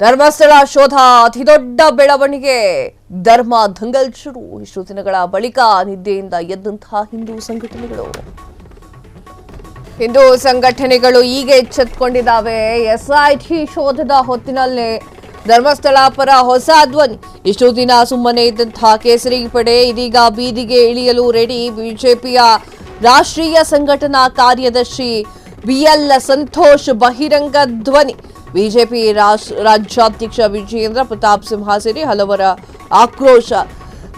ಧರ್ಮಸ್ಥಳ ಶೋಧ ಅತಿದೊಡ್ಡ ಬೆಳವಣಿಗೆ. ಧರ್ಮ ದಂಗಲ್ ಶುರು. ಇಷ್ಟು ದಿನಗಳ ಬಳಿಕ ನಿದ್ದೆಯಿಂದ ಎದ್ದಂತಹ ಹಿಂದೂ ಸಂಘಟನೆಗಳು ಈಗ ಎಚ್ಚೆತ್ತುಕೊಂಡಿದ್ದಾವೆ. ಎಸ್ಐಟಿ ಶೋಧದ ಹೊತ್ತಿನಲ್ಲೇ ಧರ್ಮಸ್ಥಳ ಪರ ಹೊಸ ಧ್ವನಿ. ಇಷ್ಟು ದಿನ ಸುಮ್ಮನೆ ಇದ್ದಂತಹ ಕೇಸರಿ ಪಡೆ ಇದೀಗ ಬೀದಿಗೆ ಇಳಿಯಲು ರೆಡಿ. ಬಿಜೆಪಿಯ ರಾಷ್ಟ್ರೀಯ ಸಂಘಟನಾ ಕಾರ್ಯದರ್ಶಿ ಬಿಎಲ್ ಸಂತೋಷ್ ಬಹಿರಂಗ ಧ್ವನಿ. ಬಿಜೆಪಿ ರಾಜ್ಯಾಧ್ಯಕ್ಷ ವಿಜಯೇಂದ್ರ ಪ್ರತಾಪ್ ಸಿಂಹ ಸೇರಿ ಹಲವರ ಆಕ್ರೋಶ.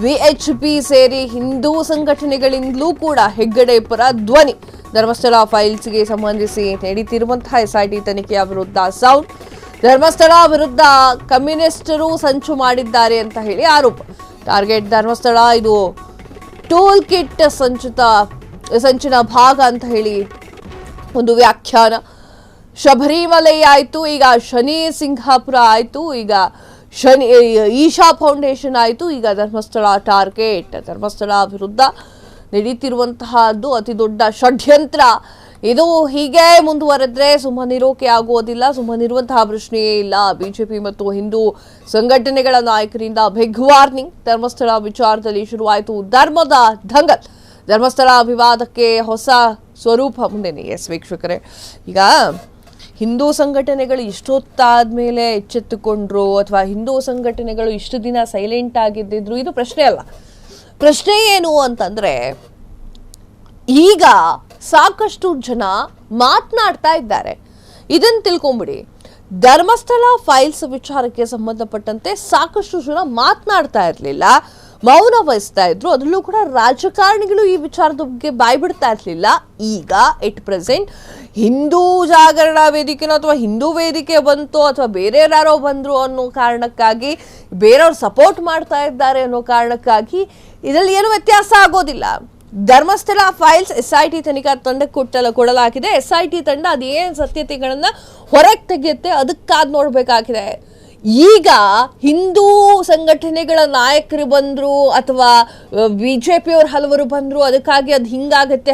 ವಿಎಚ್ಪಿ ಸೇರಿ ಹಿಂದೂ ಸಂಘಟನೆಗಳಿಂದಲೂ ಕೂಡ ಹೆಗ್ಗಡೆ ಪರ ಧ್ವನಿ. ಧರ್ಮಸ್ಥಳ ಫೈಲ್ಸ್ಗೆ ಸಂಬಂಧಿಸಿ ನಡೆಯುತ್ತಿರುವಂತಹ ಎಸ್ಐಟಿ ತನಿಖೆಯ ವಿರುದ್ಧ ಸೌಂಡ್. ಧರ್ಮಸ್ಥಳ ವಿರುದ್ಧ ಕಮ್ಯುನಿಸ್ಟರು ಸಂಚು ಮಾಡಿದ್ದಾರೆ ಅಂತ ಹೇಳಿ ಆರೋಪ. ಟಾರ್ಗೆಟ್ ಧರ್ಮಸ್ಥಳ, ಇದು ಟೂಲ್ ಕಿಟ್ ಸಂಚಿನ ಭಾಗ ಅಂತ ಹೇಳಿ ಒಂದು ವ್ಯಾಖ್ಯಾನ. ಶಬರಿಮಲೆ ಆಯಿತು, ಈಗ ಶನಿ ಸಿಂಗಾಪುರ ಆಯಿತು, ಈಗ ಶನಿ ಈಶಾ ಫೌಂಡೇಶನ್ ಆಯಿತು, ಈಗ ಧರ್ಮಸ್ಥಳ ಟಾರ್ಗೆಟ್. ಧರ್ಮಸ್ಥಳ ವಿರುದ್ಧ ನಡೀತಿರುವಂತಹದ್ದು ಅತಿ ದೊಡ್ಡ ಷಡ್ಯಂತ್ರ. ಇದು ಹೀಗೆ ಮುಂದುವರೆದ್ರೆ ಸುಮ್ಮನಿರೋಕೆ ಆಗುವುದಿಲ್ಲ, ಸುಮ್ಮನಿರುವಂತಹ ಪ್ರಶ್ನೆಯೇ ಇಲ್ಲ. ಬಿಜೆಪಿ ಮತ್ತು ಹಿಂದೂ ಸಂಘಟನೆಗಳ ನಾಯಕರಿಂದ ಬಿಗ್ ವಾರ್ನಿಂಗ್. ಧರ್ಮಸ್ಥಳ ವಿಚಾರದಲ್ಲಿ ಶುರುವಾಯಿತು ಧರ್ಮದ ದಂಗಲ್. ಧರ್ಮಸ್ಥಳ ವಿವಾದಕ್ಕೆ ಹೊಸ ಸ್ವರೂಪ ಮುಂದೆನೆ. ಎಸ್ ವೀಕ್ಷಕರೇ, ಈಗ ಹಿಂದೂ ಸಂಘಟನೆಗಳು ಇಷ್ಟೊತ್ತಾದ್ಮೇಲೆ ಎಚ್ಚೆತ್ತುಕೊಂಡ್ರು ಅಥವಾ ಹಿಂದೂ ಸಂಘಟನೆಗಳು ಇಷ್ಟು ದಿನ ಸೈಲೆಂಟ್ ಆಗಿದ್ದಿದ್ರು, ಇದು ಪ್ರಶ್ನೆ ಅಲ್ಲ. ಪ್ರಶ್ನೆ ಏನು ಅಂತಂದ್ರೆ, ಈಗ ಸಾಕಷ್ಟು ಜನ ಮಾತನಾಡ್ತಾ ಇದ್ದಾರೆ. ಇದನ್ನು ತಿಳ್ಕೊಂಬಿಡಿ. ಧರ್ಮಸ್ಥಳ ಫೈಲ್ಸ್ ವಿಚಾರಕ್ಕೆ ಸಂಬಂಧಪಟ್ಟಂತೆ ಸಾಕಷ್ಟು ಜನ ಮಾತನಾಡ್ತಾ ಇರಲಿಲ್ಲ, ಮೌನ ವಹಿಸ್ತಾ ಇದ್ರು. ಅದರಲ್ಲೂ ಕೂಡ ರಾಜಕಾರಣಿಗಳು ಈ ವಿಚಾರದ ಬಗ್ಗೆ ಬಾಯ್ ಬಿಡ್ತಾ ಇರಲಿಲ್ಲ. ಈಗ ಎಟ್ ಪ್ರೆಸೆಂಟ್ ಹಿಂದೂ ಜಾಗರಣ ವೇದಿಕೆನೋ ಅಥವಾ ಹಿಂದೂ ವೇದಿಕೆ ಬಂತು ಅಥವಾ ಬೇರೆ ಯಾರೋ ಬಂದ್ರು ಅನ್ನೋ ಕಾರಣಕ್ಕಾಗಿ, ಬೇರೆಯವ್ರು ಸಪೋರ್ಟ್ ಮಾಡ್ತಾ ಇದ್ದಾರೆ ಅನ್ನೋ ಕಾರಣಕ್ಕಾಗಿ ಇದರಲ್ಲಿ ಏನು ವ್ಯತ್ಯಾಸ ಆಗೋದಿಲ್ಲ. ಧರ್ಮಸ್ಥಳ ಫೈಲ್ಸ್ ಎಸ್ಐಟಿ ತನಿಖಾ ತಂಡಕ್ಕೆ ಕೊಡಲಾಗಿದೆ. ಎಸ್ಐಟಿ ತಂಡ ಅದೇನು ಸತ್ಯತೆಗಳನ್ನ ಹೊರಗೆ ತೆಗೆಯುತ್ತೆ, ಅದಕ್ಕಾದ್ ನೋಡ್ಬೇಕಾಗಿದೆ. ಈಗ ಹಿಂದೂ ಸಂಘಟನೆಗಳ ನಾಯಕರು ಬಂದ್ರು ಅಥವಾ ಬಿಜೆಪಿಯವ್ರು ಹಲವರು ಬಂದ್ರು, ಅದಕ್ಕಾಗಿ ಅದು ಹಿಂಗಾಗತ್ತೆ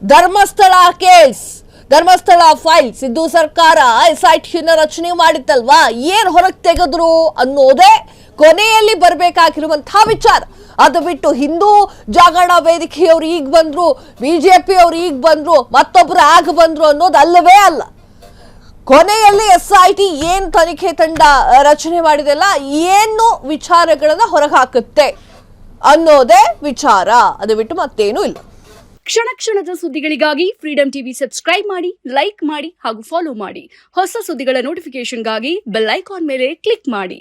ಧರ್ಮಸ್ಥಳ ಕೇಸ್, ಧರ್ಮಸ್ಥಳ ಫೈಲ್ಸ್, ಇದು ಸರ್ಕಾರ ಎಸ್ಐಟಿನ ರಚನೆ ಮಾಡಿತ್ತಲ್ವಾ, ಏನ್ ಹೊರಗೆ ತೆಗೆದ್ರು ಅನ್ನೋದೇ ಕೊನೆಯಲ್ಲಿ ಬರಬೇಕಾಗಿರುವಂತಹ ವಿಚಾರ. ಅದು ಬಿಟ್ಟು ಹಿಂದೂ ಜಾಗರಣ ವೇದಿಕೆಯವರು ಈಗ ಬಂದ್ರು, ಬಿಜೆಪಿ ಅವರು ಈಗ ಬಂದ್ರು, ಮತ್ತೊಬ್ರು ಆಗ ಬಂದ್ರು ಅನ್ನೋದು ಅಲ್ಲವೇ ಅಲ್ಲ. ಕೊನೆಯಲ್ಲಿ ಎಸ್ಐಟಿ ಏನ್ ತನಿಖೆ ತಂಡ ರಚನೆ ಮಾಡಿದೆಲ್ಲ ಏನು ವಿಚಾರಗಳನ್ನ ಹೊರಗೆ ಹಾಕುತ್ತೆ ಅನ್ನೋದೇ ವಿಚಾರ. ಅದು ಬಿಟ್ಟು ಮತ್ತೇನೂ ಇಲ್ಲ. ಕ್ಷಣ ಕ್ಷಣದ ಸುದ್ದಿಗಳಿಗಾಗಿ ಫ್ರೀಡಂ ಟಿವಿ ಸಬ್ಸ್ಕ್ರೈಬ್ ಮಾಡಿ, ಲೈಕ್ ಮಾಡಿ ಹಾಗೂ ಫಾಲೋ ಮಾಡಿ. ಹೊಸ ಸುದ್ದಿಗಳ ನೋಟಿಫಿಕೇಶನ್ಗಾಗಿ ಬೆಲ್ ಐಕಾನ್ ಮೇಲೆ ಕ್ಲಿಕ್ ಮಾಡಿ.